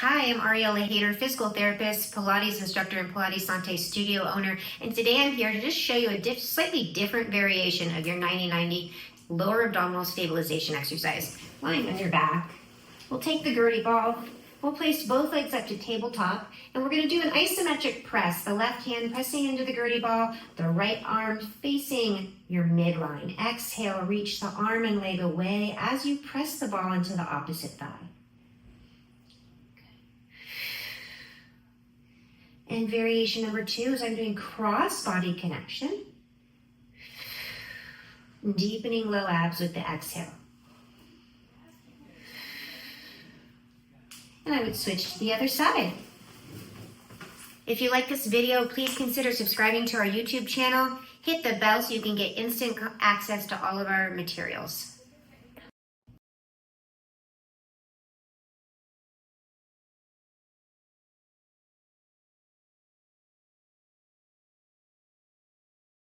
Hi, I'm Ariella Hayter, physical therapist, Pilates instructor, and Pilates Santé studio owner. And today I'm here to just show you a slightly different variation of your 90-90 lower abdominal stabilization exercise. Lying on your back, we'll take the Gertie Ball, we'll place both legs up to tabletop, and we're going to do an isometric press. The left hand pressing into the Gertie Ball, the right arm facing your midline. Exhale, reach the arm and leg away as you press the ball into the opposite thigh. And variation number 2 is I'm doing cross-body connection, deepening low abs with the exhale. And I would switch to the other side. If you like this video, please consider subscribing to our YouTube channel. Hit the bell so you can get instant access to all of our materials.